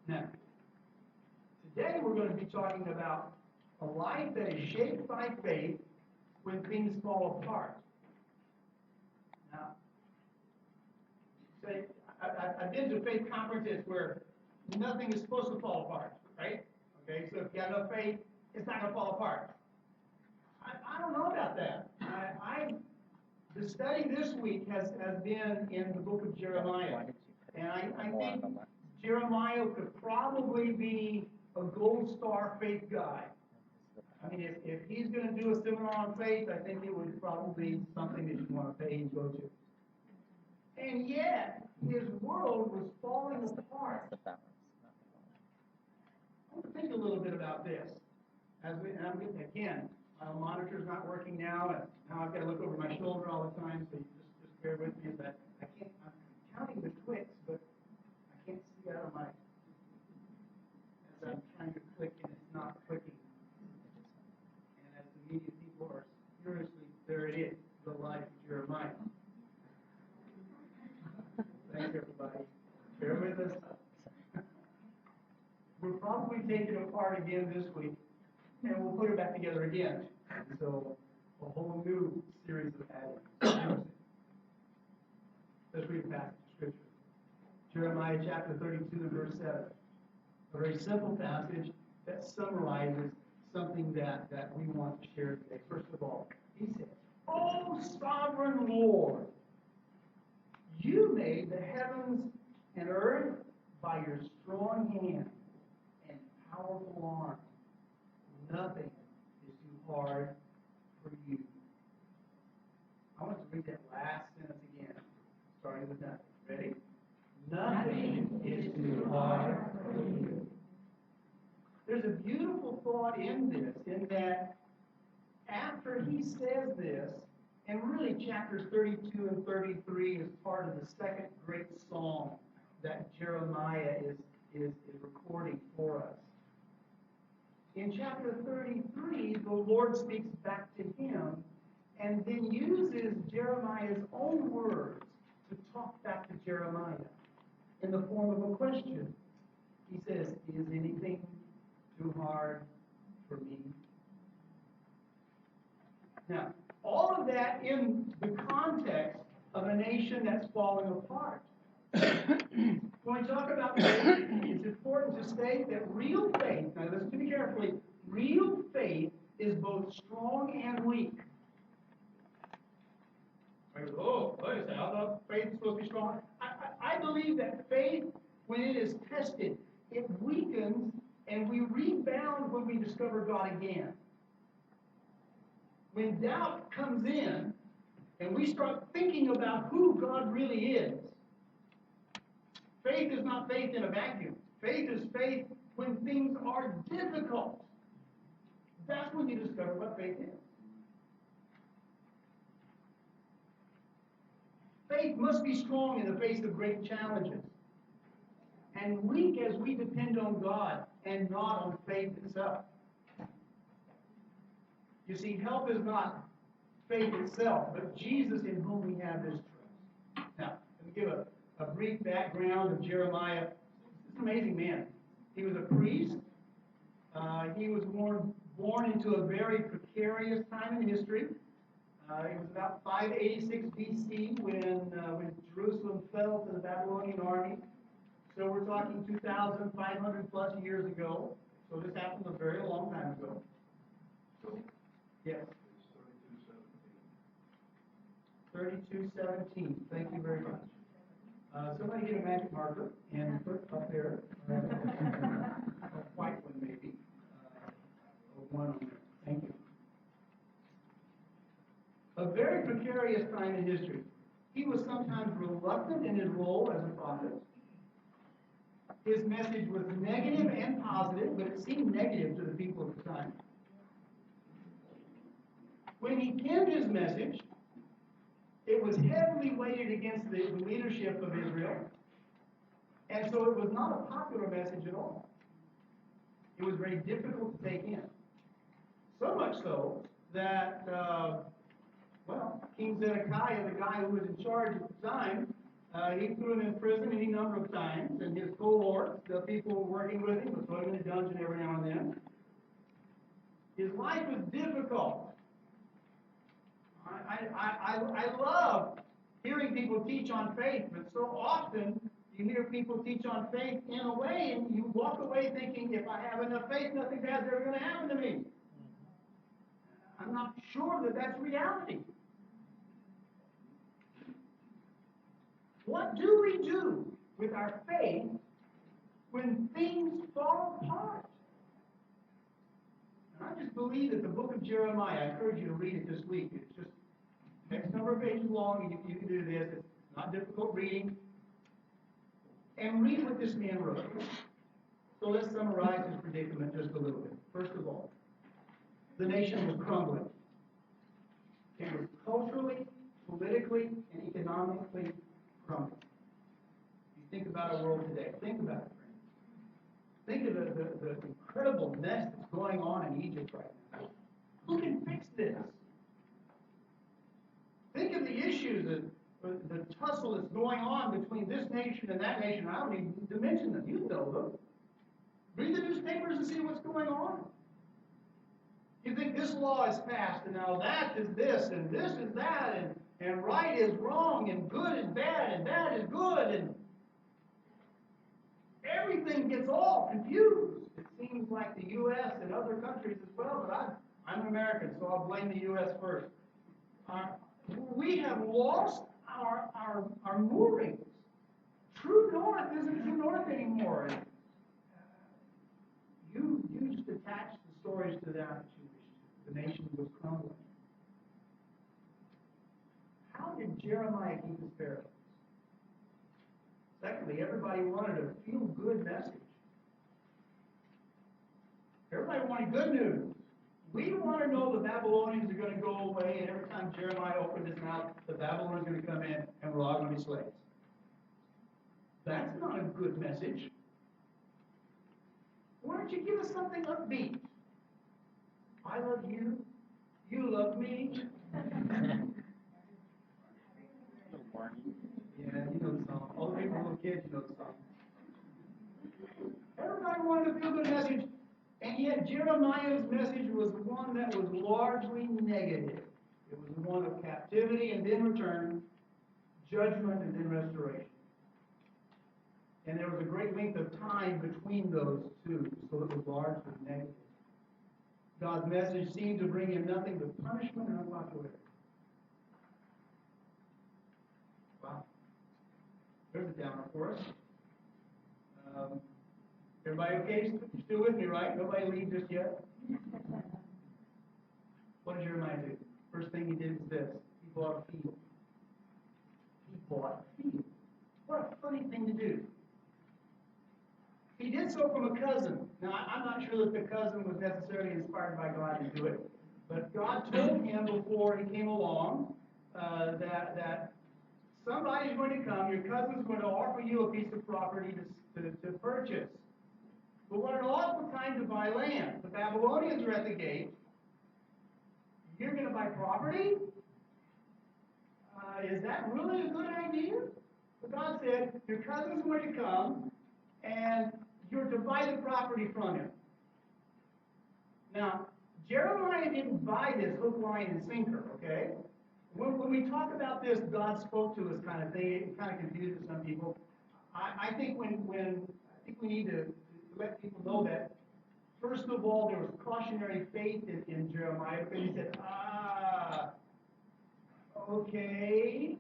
Now, today we're going to be talking about a life that is shaped by faith when things fall apart. Now, say, I've been to faith conferences where nothing is supposed to fall apart, right? Okay, so if you have enough faith, it's not going to fall apart. I don't know about that. The study this week has been in the book of Jeremiah. And I think Jeremiah could probably be a gold star faith guy. I mean, if he's going to do a seminar on faith, I think it would probably be something that you want to pay and go to. And yet, his world was falling apart. I want to think a little bit about this. Again, my monitor's not working now, and now I've got to look over my shoulder all the time, so you just bear with me. That I'm counting the clicks, but I can't see out of my, as I'm trying to click and it's not clicking. And as the media people are furiously, there it is, the life of Jeremiah. Thanks, everybody. Bear with us. We'll probably take it apart again this week, and we'll put it back together again. So, a whole new series of adding. Let's read a passage of Scripture. Jeremiah chapter 32 and verse 7. A very simple passage that summarizes something that we want to share today. First of all, he says, "O sovereign Lord, you made the heavens and earth by your strong hand and powerful arm. Nothing is too hard for you." I want to read that last sentence again, starting with that. Ready? Nothing is too hard for you. There's a beautiful thought in this, in that after he says this, and really chapters 32 and 33 is part of the second great psalm that Jeremiah is recording for us. In chapter 33, the Lord speaks back to him and then uses Jeremiah's own words to talk back to Jeremiah in the form of a question. He says, "Is anything too hard for me?" Now, all of that in the context of a nation that's falling apart. When we talk about faith, it's important to state that real faith, now listen to me carefully, real faith is both strong and weak. Oh, wait a second, I thought faith is supposed to be strong. I believe that faith, when it is tested, it weakens and we rebound when we discover God again. When doubt comes in and we start thinking about who God really is, faith is not faith in a vacuum. Faith is faith when things are difficult. That's when you discover what faith is. Faith must be strong in the face of great challenges, and weak as we depend on God and not on faith itself. You see, help is not faith itself, but Jesus in whom we have this trust. Now, let me give a brief background of Jeremiah. He's an amazing man. He was a priest. He was born into a very precarious time in history. It was about 586 BC when Jerusalem fell to the Babylonian army. So we're talking 2,500 plus years ago. So this happened a very long time ago. Yes. 32:17. Thank you very much. Somebody get a magic marker and put up there a white one maybe. One on there. Thank you. A very precarious time in history. He was sometimes reluctant in his role as a prophet. His message was negative and positive, but it seemed negative to the people of the time. When he penned his message, it was heavily weighted against the leadership of Israel, and so it was not a popular message at all. It was very difficult to take in. So much so that, King Zedekiah, the guy who was in charge at the time, He threw him in prison any number of times, and his cohorts, the people working with him, would throw him in a dungeon every now and then. His life was difficult. I love hearing people teach on faith, but so often you hear people teach on faith in a way, and you walk away thinking, if I have enough faith, nothing bad's ever going to happen to me. I'm not sure that that's reality. What do we do with our faith when things fall apart? And I just believe that the book of Jeremiah, I encourage you to read it this week. It's just X number of pages long, and you can do this. It's not difficult reading. And read what this man wrote. So let's summarize his predicament just a little bit. First of all, the nation was crumbling. It was culturally, politically, and economically crumbling. You think about our world today. Think about it, friends. Think of the incredible mess that's going on in Egypt right now. Who can fix this? Think of the issues, the tussle that's going on between this nation and that nation. I don't need to mention them. You know them. Read the newspapers and see what's going on. You think this law is passed, and now that is this, and this is that, and right is wrong, and good is bad, and bad is good, and everything gets all confused. It seems like the U.S. and other countries as well, but I'm American, so I'll blame the U.S. first. We have lost our moorings. True north isn't true north anymore. And, you just attach the stories to that which you wish to. The nation was crumbling. How did Jeremiah keep his parables? Secondly, everybody wanted a feel-good message. Everybody wanted good news. We want to know the Babylonians are going to go away, and every time Jeremiah opened his mouth, the Babylonians are going to come in, and we're all going to be slaves. That's not a good message. Why don't you give us something upbeat? I love you. You love me. Yeah, you know the song. All the people, little kids, you know the song. Everybody wanted a feel-good message. And yet Jeremiah's message was one that was largely negative. It was one of captivity and then return, judgment and then restoration. And there was a great length of time between those two, so it was largely negative. God's message seemed to bring him nothing but punishment and unpopularity. Wow. There's a downer for us. Everybody okay? You're still with me, right? Nobody leave just yet? What did Jeremiah do? First thing he did was this. He bought a field. He bought a field. What a funny thing to do. He did so from a cousin. Now, I'm not sure that the cousin was necessarily inspired by God to do it, but God told him before he came along that somebody's going to come, your cousin's going to offer you a piece of property to purchase. But what an awful time to buy land. The Babylonians are at the gate. You're going to buy property? Is that really a good idea? But God said, your cousin's going to come, and you're to buy the property from him. Now, Jeremiah didn't buy this hook, line, and sinker, okay? When we talk about this, God spoke to us kind of thing. It kind of confuses some people. I think we need to let people know that, first of all, there was cautionary faith in Jeremiah, because he said, okay.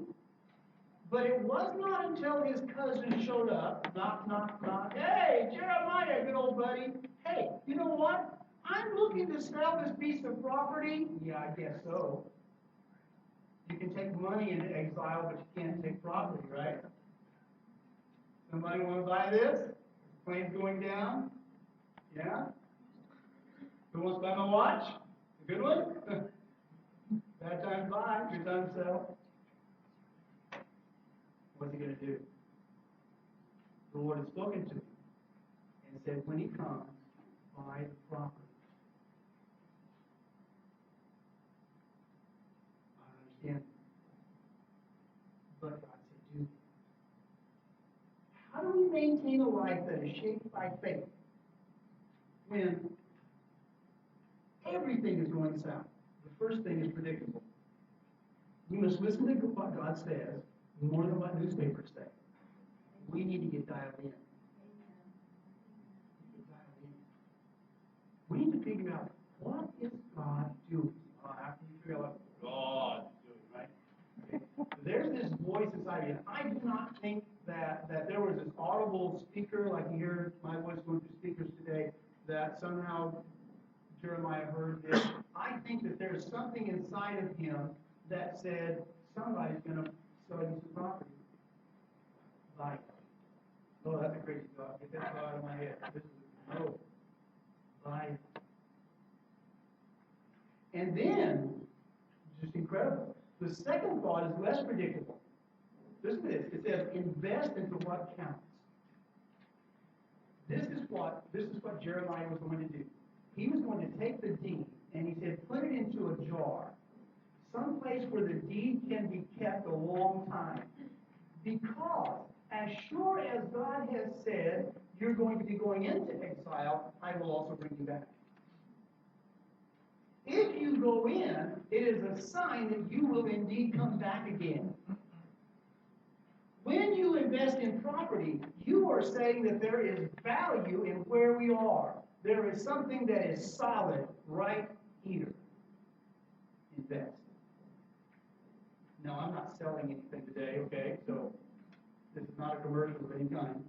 But it was not until his cousin showed up, knock, knock, knock. Hey, Jeremiah, good old buddy. Hey, you know what? I'm looking to sell this piece of property. Yeah, I guess so. You can take money into exile, but you can't take property, right? Somebody want to buy this? The plane's going down? Yeah? Who wants to buy my watch? A good one? Bad time to buy, good time to sell. What's he going to do? The Lord had spoken to him and said, when he comes, buy the property. I understand. But God said, do. maintain a life that is shaped by faith when everything is going south? The first thing is predictable. We must listen to what God says more than what newspapers say. We need to get dialed in. We need to figure out, what is God doing? After you figure out what God's doing, right? Okay. There's this voice inside of you. I do not think that there was this audible speaker, like you hear my voice going through speakers today, that somehow Jeremiah heard this. I think that there's something inside of him that said, somebody's going to sell you some property. Buy it. Oh, that's a crazy thought. Get that thought out of my head. No. Buy it. And then, just incredible, the second thought is less predictable. Listen to this. It says, invest into what counts. This is what Jeremiah was going to do. He was going to take the deed, and he said, put it into a jar, someplace where the deed can be kept a long time. Because as sure as God has said, you're going to be going into exile, I will also bring you back. If you go in, it is a sign that you will indeed come back again. When you invest in property, you are saying that there is value in where we are. There is something that is solid right here. Invest. No, I'm not selling anything today, okay? So this is not a commercial of any kind.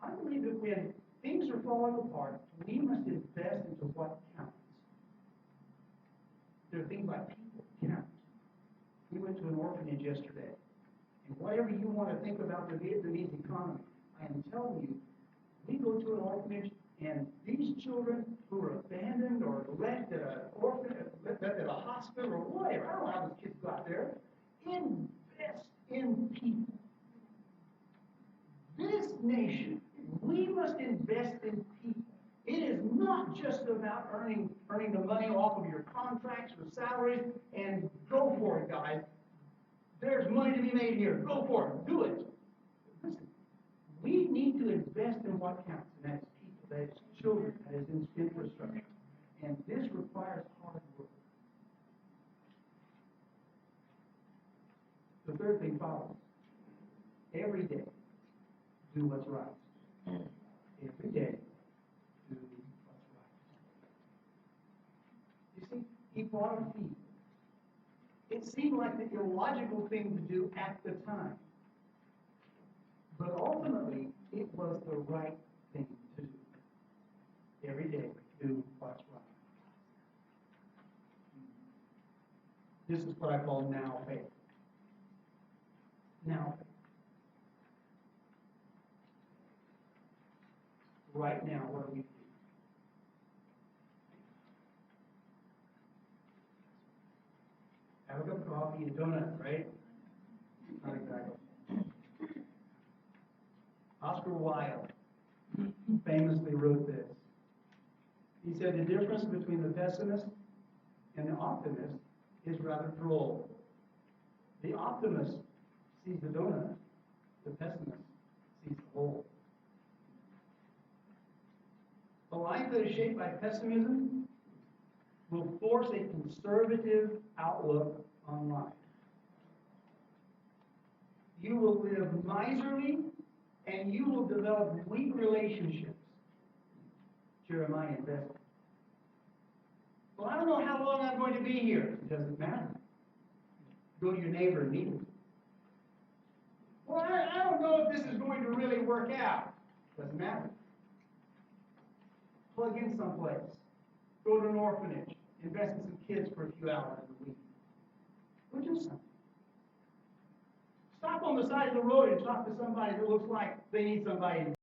I believe that when things are falling apart, we must invest into what counts. There are things like people count. We went to an orphanage yesterday, and whatever you want to think about the Vietnamese economy, I am telling you, we go to an orphanage, and these children who are abandoned or left at an orphanage, left at a hospital or whatever, I don't know how those kids got there, invest in people. This nation, we must invest in people. It is not just about earning the money off of your contracts or salaries, and go for it, guys. There's money to be made here. Go for it. Do it. Listen, we need to invest in what counts, and that is people, that is children, that is infrastructure. And this requires hard work. The third thing follows. Every day, do what's right. Every day, do what's right. You see, he bought a field. It seemed like the illogical thing to do at the time. But ultimately, it was the right thing to do. Every day, do what's right. This is what I call now faith. Now faith. Right now, what do we do? Have a cup of coffee and donut, right? Not exactly. Oscar Wilde famously wrote this. He said, the difference between the pessimist and the optimist is rather droll. The optimist sees the donut, the pessimist sees the hole. A life that is shaped by pessimism will force a conservative outlook on life. You will live miserly, and you will develop weak relationships. Jeremiah invested. Well, I don't know how long I'm going to be here. It doesn't matter. Go to your neighbor and meet him. Well, I don't know if this is going to really work out. Doesn't matter. Plug in someplace. Go to an orphanage. Invest in some kids for a few hours a week. Go do something. Stop on the side of the road and talk to somebody that looks like they need somebody